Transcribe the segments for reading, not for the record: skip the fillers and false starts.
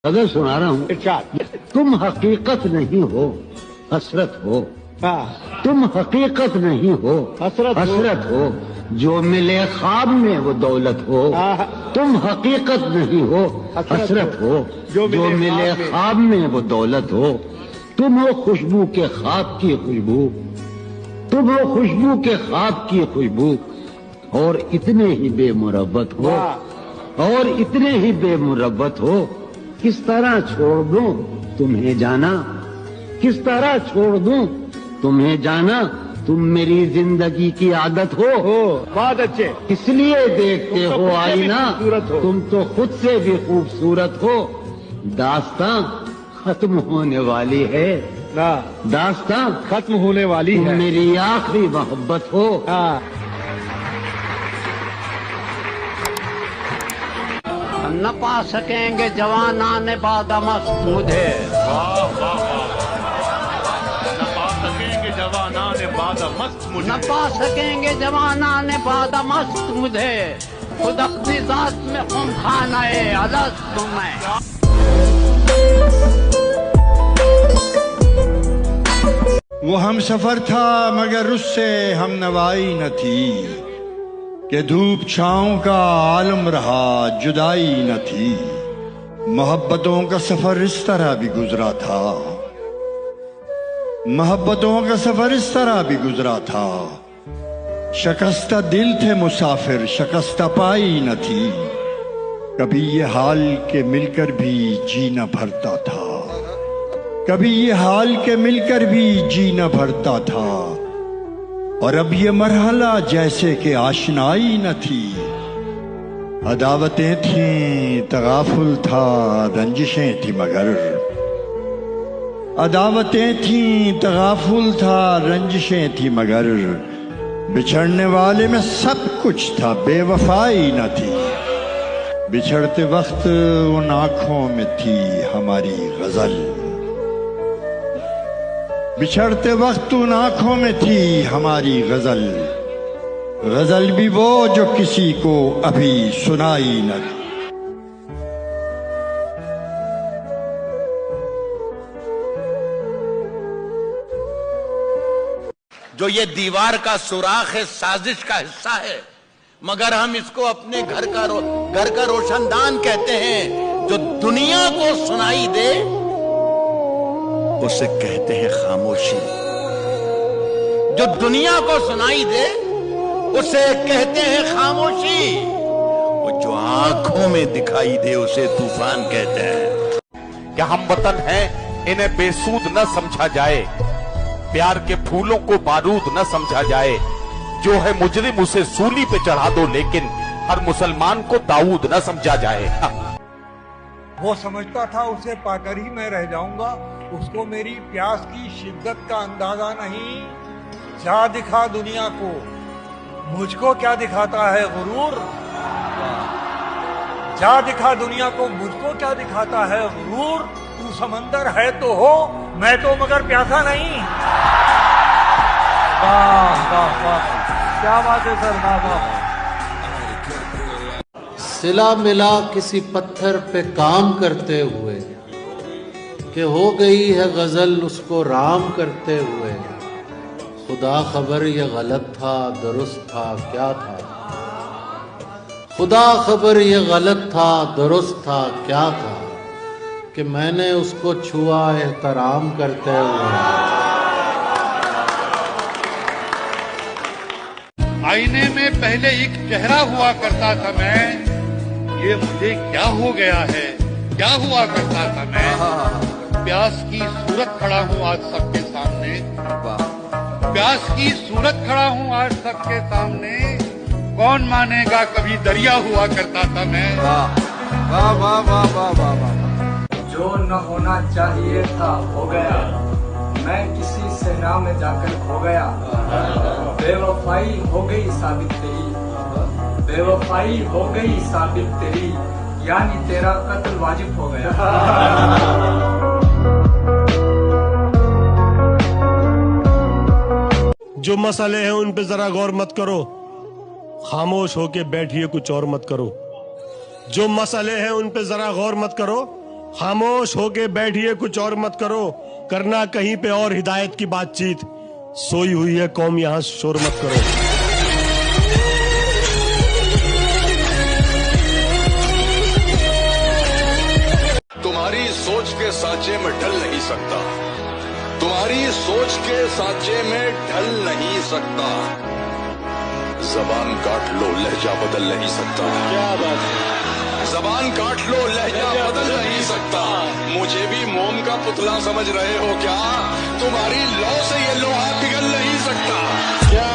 अगर सुना रहा हूँ, तुम हकीकत नहीं हो, हसरत हो। तुम हकीकत नहीं हो, हसरत हो। जो मिले ख्वाब में वो दौलत हो। तुम हकीकत नहीं हो, हसरत हो। जो मिले ख्वाब में वो दौलत हो। तुम हो खुशबू के ख्वाब की खुशबू। तुम हो खुशबू के ख्वाब की खुशबू। और इतने ही बेमुरब्बत हो, और इतने ही बेमुरब्बत हो। किस तरह छोड़ दूं तुम्हें जाना, किस तरह छोड़ दूं तुम्हें जाना। तुम मेरी जिंदगी की आदत हो। बहुत अच्छे। इसलिए देखते हो आईना, तुम तो खुद से भी खूबसूरत हो। दास्तां खत्म होने वाली है, दास्तां खत्म होने वाली है। तुम मेरी आखिरी मोहब्बत हो। न पा सकेंगे जवाना ने बादमस्त मुझे। न पा सकेंगे जवाना ने बादमस्त मुझे। न पा सकेंगे जवाना ने बादमस्त मुझे। खुद अपनी जात में खून खाना है अलस्त मैं। वो हम सफर था मगर उससे हम नवाई न थी, कि धूप छाँव का आलम रहा जुदाई न थी। मोहब्बतों का सफर इस तरह भी गुजरा था, मोहब्बतों का सफर इस तरह भी गुजरा था। शिकस्ता दिल थे मुसाफिर, शिकस्ता पाई न थी। कभी ये हाल के मिलकर भी जी न भरता था, कभी ये हाल के मिलकर भी जी न भरता था। और अब ये मरहला जैसे कि आशनाई न थी। अदावतें थीं तगाफुल था रंजिशें थी मगर, अदावतें थीं तगाफुल था रंजिशें थी मगर। बिछड़ने वाले में सब कुछ था बेवफाई न थी। बिछड़ते वक्त उन आँखों में थी हमारी गजल, बिछड़ते वक्त उन आंखों में थी हमारी गजल। गजल भी वो जो किसी को अभी सुनाई न थी। जो ये दीवार का सुराख है साजिश का हिस्सा है, मगर हम इसको अपने घर का रोशनदान कहते हैं। जो दुनिया को सुनाई दे उसे कहते हैं खामोशी। जो दुनिया को सुनाई दे उसे कहते हैं खामोशी। वो जो आंखों में दिखाई दे उसे तूफान कहते हैं। क्या हम वतन हैं इन्हें बेसूद न समझा जाए, प्यार के फूलों को बारूद न समझा जाए। जो है मुजरिम उसे सूली पे चढ़ा दो, लेकिन हर मुसलमान को दाऊद न समझा जाए। वो समझता था उसे पाकर ही मैं रह जाऊंगा, उसको मेरी प्यास की शिद्दत का अंदाजा नहीं। जा दिखा दुनिया को, मुझको क्या दिखाता है गुरूर। जा दिखा दुनिया को, मुझको क्या दिखाता है गुरूर। तू समंदर है तो हो, मैं तो मगर प्यासा नहीं। वाह वाह वाह, क्या बात है सर, वाह वाह। सिला मिला किसी पत्थर पे काम करते हुए, कि हो गई है गजल उसको राम करते हुए। खुदा खबर ये गलत था दुरुस्त था क्या था। खुदा खबर ये गलत था दुरुस्त था क्या था, कि मैंने उसको छुआ एहतराम करते हुए। आईने में पहले एक चेहरा हुआ करता था मैं, ये मुझे क्या हो गया है, क्या हुआ करता था मैं। प्यास की सूरत खड़ा हूँ आज सबके सामने, प्यास की सूरत खड़ा हूँ आज सबके सामने। कौन मानेगा कभी दरिया हुआ करता था मैं। वाह वाह वाह वाह वाह वाह। जो न होना चाहिए था हो गया, मैं किसी सहरा में जाकर खो गया। बेवफाई हो गई साबित तेरी, बेवफाई हो गई साबित तेरी, यानी तेरा कत्ल वाजिब हो गया। जो मसले हैं उन पे जरा गौर मत करो, खामोश होके बैठिए कुछ और मत करो। जो मसले हैं उन पे जरा गौर मत करो, खामोश होके बैठिए, कुछ और मत करो, करना कहीं पे और हिदायत की बातचीत। सोई हुई है कौम, यहां शोर मत करो। तुम्हारी सोच के सांचे में ढल नहीं सकता, तुम्हारी सोच के सांचे में ढल नहीं सकता। जबान काट लो लहजा बदल नहीं सकता। क्या बात है। जबान काट लो लहजा बदल नहीं सकता। मुझे भी मोम का पुतला समझ रहे हो क्या? तुम्हारी लौ से ये लोहा पिघल नहीं सकता। क्या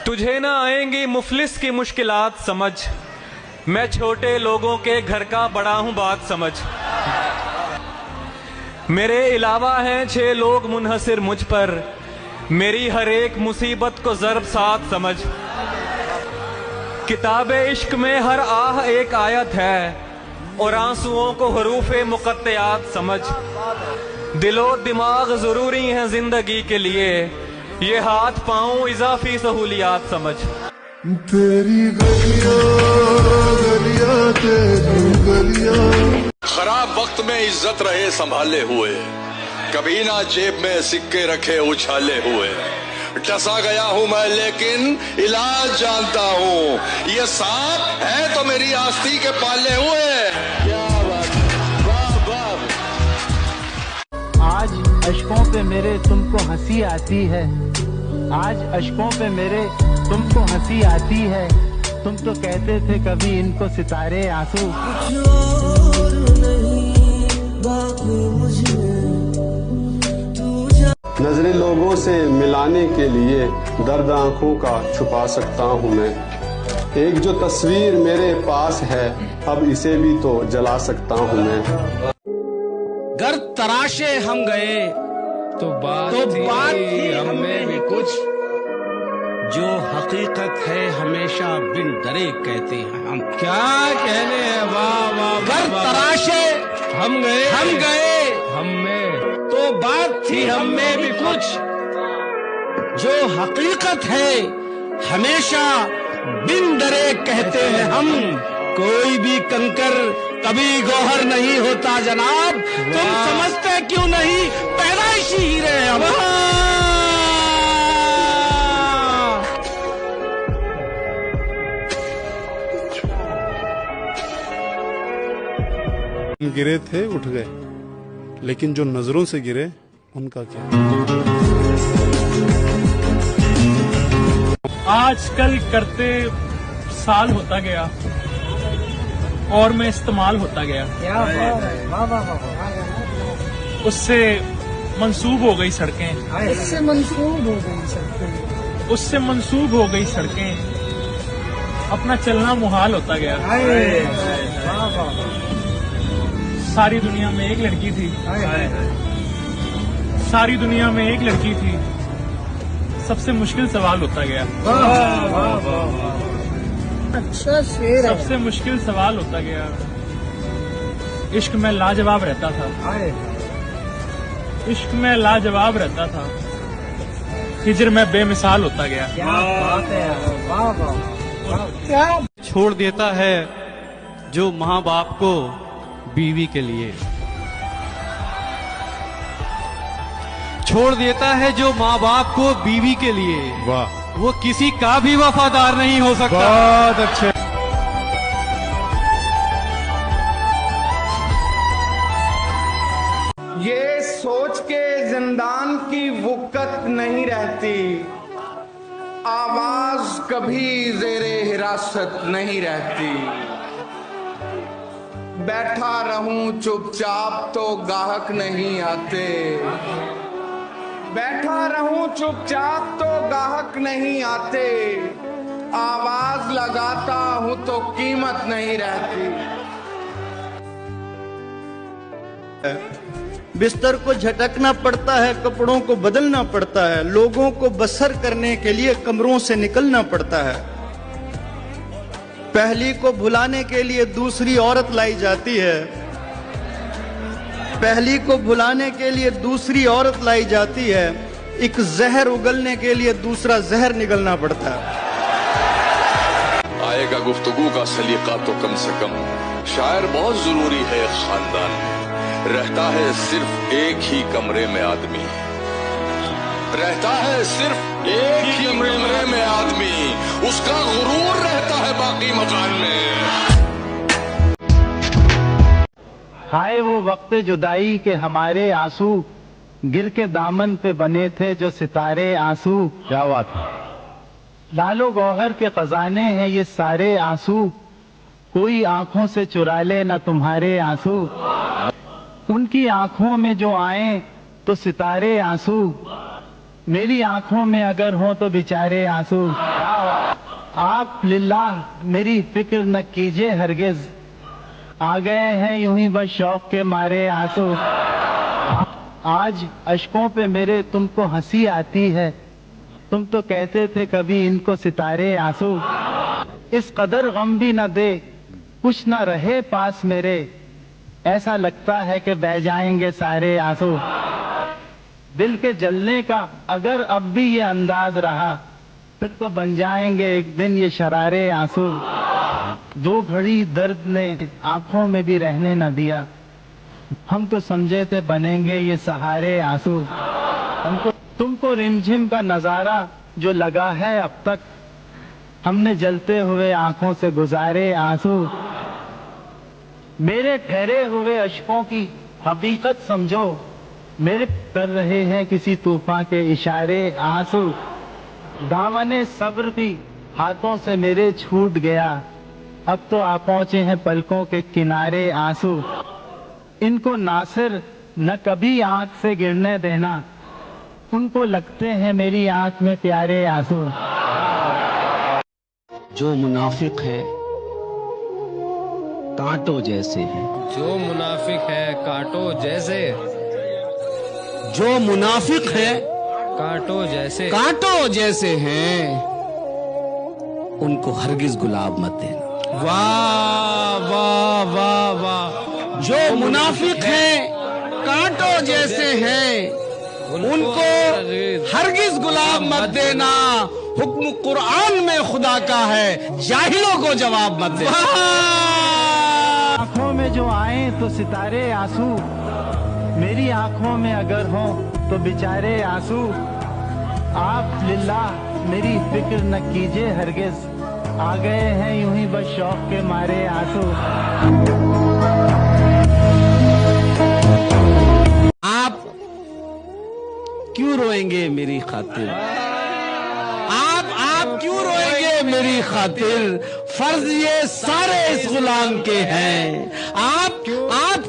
तुझे ना आएंगी मुफलिस की मुश्किलात समझ, मैं छोटे लोगों के घर का बड़ा हूं बात समझ। मेरे अलावा हैं 6 लोग मुनहसिर मुझ पर, मेरी हर एक मुसीबत को ज़र्ब साथ समझ। किताबे इश्क में हर आह एक आयत है, और आंसुओं को हरूफे मुक़त्तियात समझ। दिलो दिमाग ज़रूरी है जिंदगी के लिए, ये हाथ पांव इजाफी सहूलियात समझ। तेरी गलियां गलियां तेरी गलियां। खराब वक्त में इज्जत रहे संभाले हुए, कभी ना जेब में सिक्के रखे उछाले हुए। डसा गया हूं मैं लेकिन इलाज जानता हूं, ये सांप है तो मेरी आस्ती के पाले हुए। क्या बात, वाह वाह। आज अश्कों पे मेरे तुमको हंसी आती है, आज अश्कों पे मेरे तुमको हंसी आती है। तुम तो कहते थे कभी इनको सितारे आंसू। नजरें लोगों से मिलाने के लिए दर्द आंखों का छुपा सकता हूँ मैं। एक जो तस्वीर मेरे पास है, अब इसे भी तो जला सकता हूँ मैं। घर तराशे हम गए तो बात थी हमें भी कुछ, जो हकीकत है हमेशा बिन डरे कहते हैं हम। क्या कहने हैं, वाह वाह। घर तराशे हम गए हमें तो बात थी हमें भी कुछ, जो हकीकत है हमेशा बिन डरे कहते हैं हम। कोई भी कंकर कभी गौहर नहीं होता जनाब, तुम समझते क्यों नहीं पैदाइशी हीरे हम। गिरे थे उठ गए, लेकिन जो नजरों से गिरे उनका क्या। आजकल करते साल होता गया और मैं इस्तेमाल होता गया। उससे मंसूब हो गई सड़कें, उससे मंसूब हो गई सड़कें, उससे मंसूब हो गई सड़कें। अपना चलना मुहाल होता गया। सारी दुनिया में एक लड़की थी, सारी दुनिया में एक लड़की थी। सबसे मुश्किल सवाल होता गया। अच्छा शेर है। सबसे मुश्किल सवाल होता गया। इश्क में लाजवाब रहता था, इश्क में लाजवाब रहता था। हिजर में बेमिसाल होता गया। क्या बात है, वाह वाह। क्या छोड़ देता है जो माँ बाप को बीवी के लिए, छोड़ देता है जो माँ बाप को बीवी के लिए। वाह, वो किसी का भी वफादार नहीं हो सकता। बहुत अच्छे। ये सोच के जिंदान की वुक़्त नहीं रहती, आवाज कभी ज़ेरे हिरासत नहीं रहती। बैठा रहूं चुपचाप तो गाहक नहीं आते, बैठा रहूं चुपचाप तो गाहक नहीं आते। आवाज लगाता हूं तो कीमत नहीं रहती। बिस्तर को झटकना पड़ता है, कपड़ों को बदलना पड़ता है, लोगों को बसर करने के लिए कमरों से निकलना पड़ता है। पहली को भुलाने के लिए दूसरी औरत लाई जाती है, पहली को भुलाने के लिए दूसरी औरत लाई जाती है। एक जहर उगलने के लिए दूसरा जहर निगलना पड़ता है। आएगा का गुफ्तगू का सलीका तो कम से कम शायर बहुत जरूरी है। खानदान में रहता है सिर्फ एक ही कमरे में आदमी, रहता है सिर्फ एक ही कमरे में आदमी, उसका गुरूर रहता है बाकी मकान में। हाय वो वक्त जुदाई के हमारे आंसू गिर के दामन पे बने थे जो सितारे आंसू। क्या बात है। लालो गौहर के खजाने हैं ये सारे आंसू, कोई आंखों से चुरा ले ना तुम्हारे आंसू। उनकी आंखों में जो आए तो सितारे आंसू, मेरी आंखों में अगर हो तो बेचारे आंसू। आप लिल्लाह मेरी फिक्र न कीजिए हरगिज, आ गए हैं यूं ही बस शौक के मारे आंसू। आज अशकों पे मेरे तुमको हंसी आती है, तुम तो कहते थे कभी इनको सितारे आंसू। इस कदर गम भी न दे कुछ न रहे पास मेरे, ऐसा लगता है कि बह जाएंगे सारे आंसू। दिल के जलने का अगर अब भी ये अंदाज रहा, फिर तो बन जाएंगे एक दिन ये शरारे आंसू। दो घड़ी दर्द ने आंखों में भी रहने न दिया, हम तो समझे थे बनेंगे ये सहारे आंसू। तुमको रिमझिम का नजारा जो लगा है अब तक, हमने जलते हुए आंखों से गुजारे आंसू। मेरे ठहरे हुए अशकों की हकीकत समझो, मेरे कर रहे हैं किसी तूफान के इशारे आंसू। दामने सब्र भी हाथों से मेरे छूट गया, अब तो आ पहुंचे हैं पलकों के किनारे आंसू। इनको नासिर न कभी आंख से गिरने देना, उनको लगते हैं मेरी आंख में प्यारे आंसू। जो मुनाफिक है कांटों जैसे हैं, जो मुनाफिक है कांटों जैसे, जो मुनाफिक है कांटों जैसे हैं, उनको हरगिज गुलाब मत देना। वाह वाह वाह वाह। जो मुनाफिक है कांटों जैसे हैं, उनको हरगिज गुलाब मत देना। हुक्म कुरान में खुदा का है, जाहिलों को जवाब मत देना। आंखों में जो आए तो सितारे आंसू, मेरी आंखों में अगर हो तो बेचारे आंसू। आप लिल्लाह मेरी फिक्र न कीजिए हरगिज, आ गए हैं यूं ही बस शौक के मारे आंसू। आप क्यों रोएंगे मेरी खातिर, आप क्यों रोएंगे मेरी खातिर, फर्ज ये सारे इस गुलाम के हैं। आप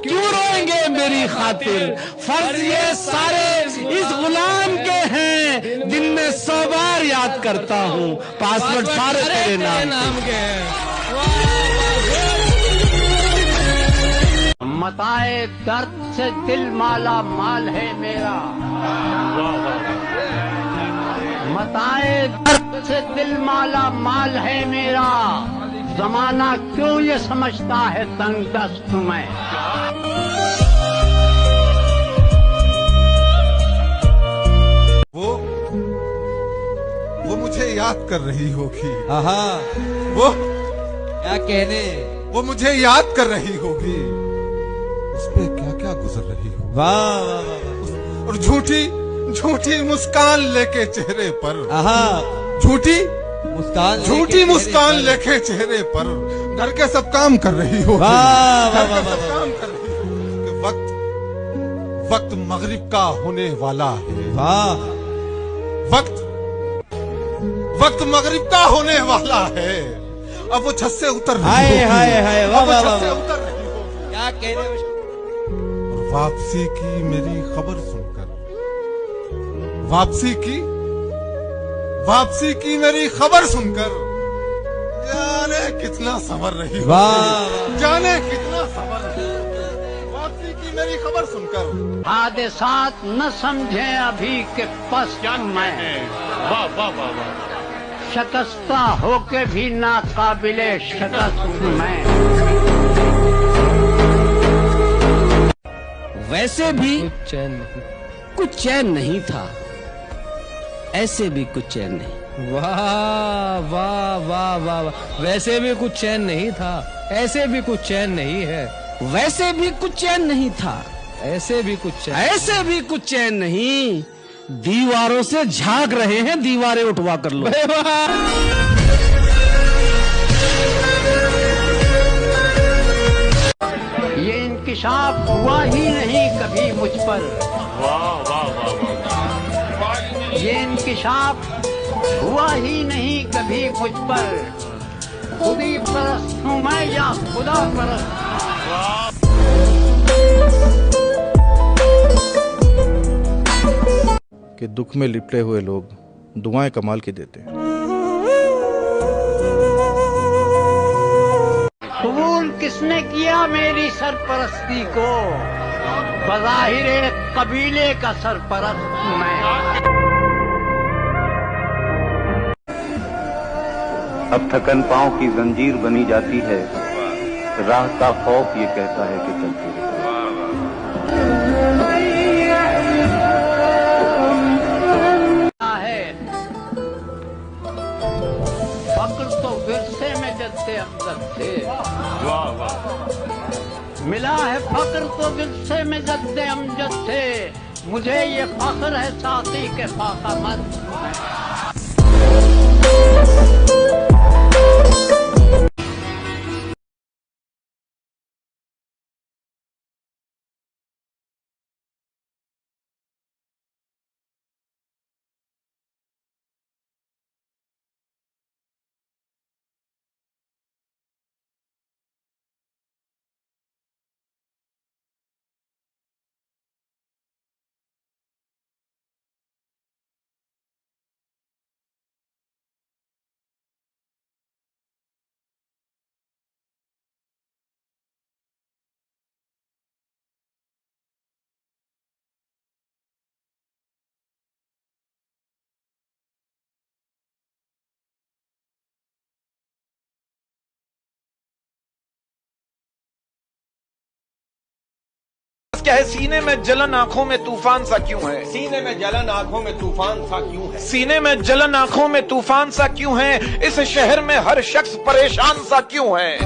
क्यों रोएंगे मेरी खातिर, फर्ज ये सारे इस गुलाम के हैं। दिन में 100 बार याद करता हूँ, पासवर्ड सारे तेरे नाम के हैं। मताए दर्द से दिल माला माल है मेरा, मताए दर्द से दिल माला माल है मेरा। जमाना क्यों ये समझता है तंग दस्त में। वो मुझे याद कर रही होगी। वो क्या कहने, वो मुझे याद कर रही होगी। उस पे क्या क्या गुजर रही होगी। वाह वाह वाह। और झूठी मुस्कान लेके चेहरे पर, झूठी मुस्कान लेके चेहरे पर घर के सब काम कर रही हो। सब काम कर रही हो कि वक्त मगरिब का होने वाला है। वक्त मगरिब का होने वाला है। अब वो छत से उतर रही हो, उतर रही हो। क्या कह रहे हो। और वापसी की मेरी खबर सुनकर, वापसी की मेरी खबर सुनकर, जाने कितना सबर रही हो, जाने कितना सबर रही हो। वापसी की मेरी खबर सुनकर हादसात न समझे अभी के पस मैं, वाह वाह वाह वाह। शकस्ता होके भी नाकाबिले शकस्त मैं। वैसे भी कुछ चैन नहीं था, ऐसे भी कुछ चैन नहीं। वाह वाह वाह वाह वाह। वैसे भी कुछ चैन नहीं था, ऐसे भी कुछ चैन नहीं है। वैसे भी कुछ चैन नहीं था, ऐसे भी कुछ चैन, ऐसे भी कुछ चैन नहीं। दीवारों से झांक रहे हैं, दीवारें उठवा कर लो। ये इंकिशाफ हुआ ही नहीं कभी मुझ पर। वाह वाह वाह। ये इंकिशाफ हुआ ही नहीं कभी मुझ पर। खुदी परस्त हूँ मैं या खुदा परस्त? कि दुख में लिपटे हुए लोग दुआएं कमाल की देते हैं। कबूल किसने किया मेरी सरपरस्ती को? बज़ाहिर एक कबीले का सरपरस्त मैं। अब थकन पांव की जंजीर बनी जाती है, राह का खौफ ये कहता है कि चलती रहे। फक्र तो विरसे में जद्दे अमजद थे। वाह वाह। मिला है फक्र तो विरसे में जद्दे अमजद थे। मुझे ये फख्र है साथी के फाखमत। क्या है सीने में जलन आंखों में तूफान सा क्यों है? सीने में जलन आंखों में तूफान सा क्यों है? सीने में जलन आंखों में तूफान सा क्यों है? इस शहर में हर शख्स परेशान सा क्यों है?